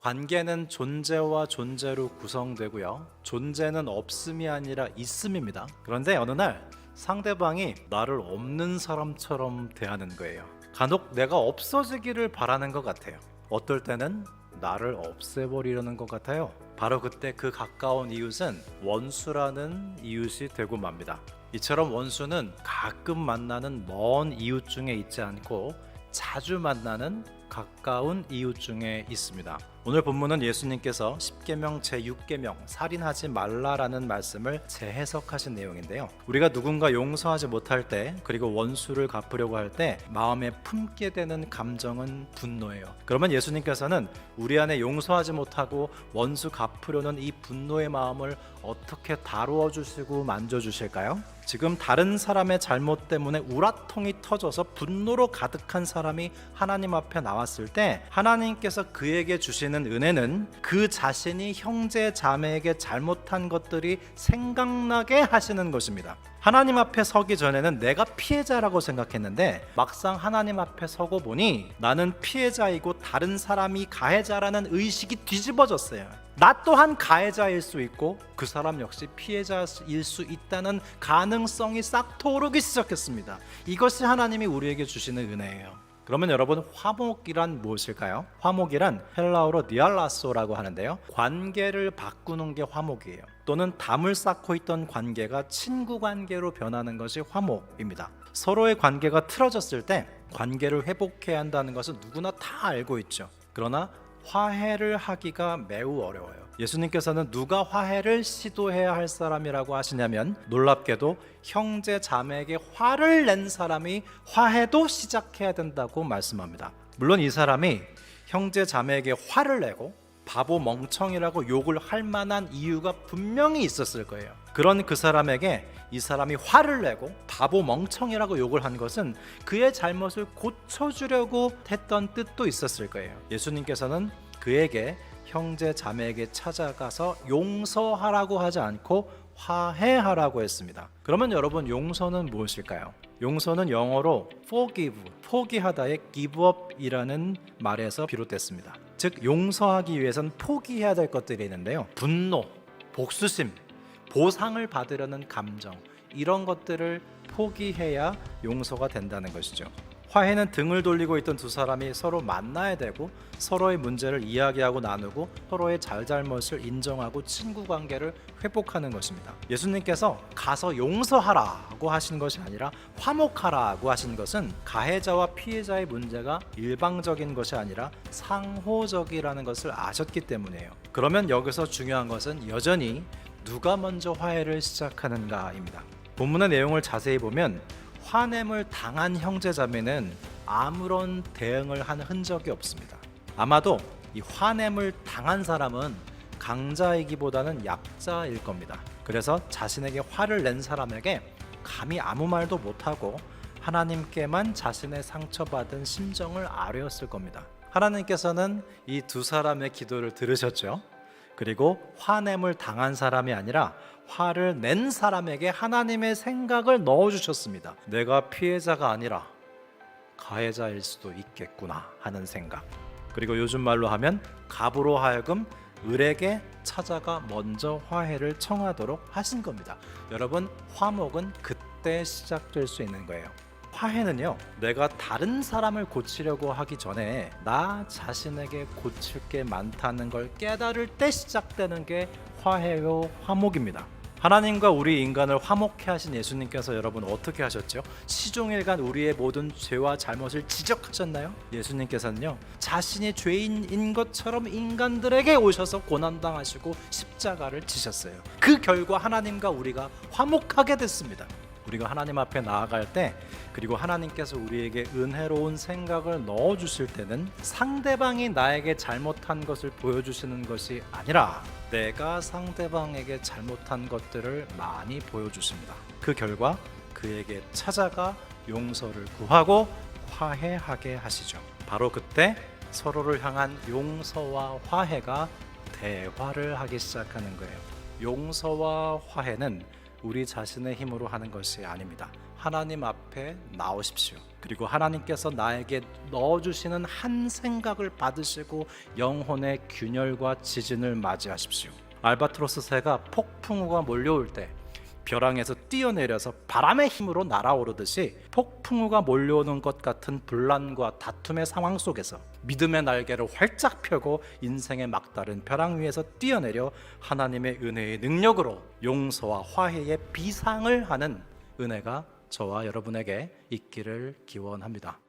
관계는 존재와 존재로 구성되고요. 존재는 없음이 아니라 있음입니다. 그런데 어느 날 상대방이 나를 없는 사람처럼 대하는 거예요. 간혹 내가 없어지기를 바라는 것 같아요. 어떨 때는 나를 없애버리려는 것 같아요. 바로 그때 그 가까운 이웃은 원수라는 이웃이 되고 맙니다. 이처럼 원수는 가끔 만나는 먼 이웃 중에 있지 않고 자주 만나는 가까운 이웃 중에 있습니다. 오늘 본문은 예수님께서 십계명 제6계명 살인하지 말라라는 말씀을 재해석하신 내용인데요. 우리가 누군가 용서하지 못할 때, 그리고 원수를 갚으려고 할 때 마음에 품게 되는 감정은 분노예요. 그러면 예수님께서는 우리 안에 용서하지 못하고 원수 갚으려는 이 분노의 마음을 어떻게 다루어 주시고 만져 주실까요? 지금 다른 사람의 잘못 때문에 우라통이 터져서 분노로 가득한 사람이 하나님 앞에 나왔을 때 하나님께서 그에게 주시는 은혜는 그 자신이 형제 자매에게 잘못한 것들이 생각나게 하시는 것입니다. 하나님 앞에 서기 전에는 내가 피해자라고 생각했는데 막상 하나님 앞에 서고 보니 나는 피해자이고 다른 사람이 가해자라는 의식이 뒤집어졌어요. 나 또한 가해자일 수 있고 그 사람 역시 피해자일 수 있다는 가능성이 싹 트오르기 시작했습니다. 이것이 하나님이 우리에게 주시는 은혜예요. 그러면 여러분, 화목이란 무엇일까요? 화목이란 헬라어로 디알라소라고 하는데요, 관계를 바꾸는 게 화목이에요. 또는 담을 쌓고 있던 관계가 친구 관계로 변하는 것이 화목입니다. 서로의 관계가 틀어졌을 때 관계를 회복해야 한다는 것은 누구나 다 알고 있죠. 그러나 화해를 하기가 매우 어려워요. 예수님께서는 누가 화해를 시도해야 할 사람이라고 하시냐면, 놀랍게도 형제 자매에게 화를 낸 사람이 화해도 시작해야 된다고 말씀합니다. 물론 이 사람이 형제 자매에게 화를 내고 바보 멍청이라고 욕을 할 만한 이유가 분명히 있었을 거예요. 그런 그 사람에게 이 사람이 화를 내고 바보 멍청이라고 욕을 한 것은 그의 잘못을 고쳐주려고 했던 뜻도 있었을 거예요. 예수님께서는 그에게 형제 자매에게 찾아가서 용서하라고 하지 않고 화해하라고 했습니다. 그러면 여러분, 용서는 무엇일까요? 용서는 영어로 forgive, 포기하다의 give up이라는 말에서 비롯됐습니다. 즉, 용서하기 위해선 포기해야 될 것들이 있는데요, 분노, 복수심, 보상을 받으려는 감정, 이런 것들을 포기해야 용서가 된다는 것이죠. 화해는 등을 돌리고 있던 두 사람이 서로 만나야 되고 서로의 문제를 이야기하고 나누고 서로의 잘잘못을 인정하고 친구 관계를 회복하는 것입니다. 예수님께서 가서 용서하라고 하신 것이 아니라 화목하라고 하신 것은 가해자와 피해자의 문제가 일방적인 것이 아니라 상호적이라는 것을 아셨기 때문이에요. 그러면 여기서 중요한 것은 여전히 누가 먼저 화해를 시작하는가입니다. 본문의 내용을 자세히 보면 화냄을 당한 형제자매는 아무런 대응을 한 흔적이 없습니다. 아마도 이 화냄을 당한 사람은 강자이기보다는 약자일 겁니다. 그래서 자신에게 화를 낸 사람에게 감히 아무 말도 못하고 하나님께만 자신의 상처받은 심정을 아뢰었을 겁니다. 하나님께서는 이 두 사람의 기도를 들으셨죠. 그리고 화냄을 당한 사람이 아니라 화를 낸 사람에게 하나님의 생각을 넣어주셨습니다. 내가 피해자가 아니라 가해자일 수도 있겠구나 하는 생각. 그리고 요즘 말로 하면 갑으로 하여금 을에게 찾아가 먼저 화해를 청하도록 하신 겁니다. 여러분, 화목은 그때 시작될 수 있는 거예요. 화해는요, 내가 다른 사람을 고치려고 하기 전에 나 자신에게 고칠 게 많다는 걸 깨달을 때 시작되는 게 화해요, 화목입니다. 하나님과 우리 인간을 화목해 하신 예수님께서 여러분 어떻게 하셨죠? 시종일관 우리의 모든 죄와 잘못을 지적하셨나요? 예수님께서는요, 자신이 죄인인 것처럼 인간들에게 오셔서 고난당하시고 십자가를 지셨어요. 그 결과 하나님과 우리가 화목하게 됐습니다. 우리가 하나님 앞에 나아갈 때, 그리고 하나님께서 우리에게 은혜로운 생각을 넣어주실 때는 상대방이 나에게 잘못한 것을 보여주시는 것이 아니라 내가 상대방에게 잘못한 것들을 많이 보여주십니다. 그 결과 그에게 찾아가 용서를 구하고 화해하게 하시죠. 바로 그때 서로를 향한 용서와 화해가 대화를 하기 시작하는 거예요. 용서와 화해는 우리 자신의 힘으로 하는 것이 아닙니다. 하나님 앞에 나오십시오. 그리고 하나님께서 나에게 넣어주시는 한 생각을 받으시고 영혼의 균열과 지진을 맞이하십시오. 알바트로스 새가 폭풍우가 몰려올 때 벼랑에서 뛰어내려서 바람의 힘으로 날아오르듯이 폭풍우가 몰려오는 것 같은 분란과 다툼의 상황 속에서 믿음의 날개를 활짝 펴고 인생의 막다른 벼랑 위에서 뛰어내려 하나님의 은혜의 능력으로 용서와 화해의 비상을 하는 은혜가 저와 여러분에게 있기를 기원합니다.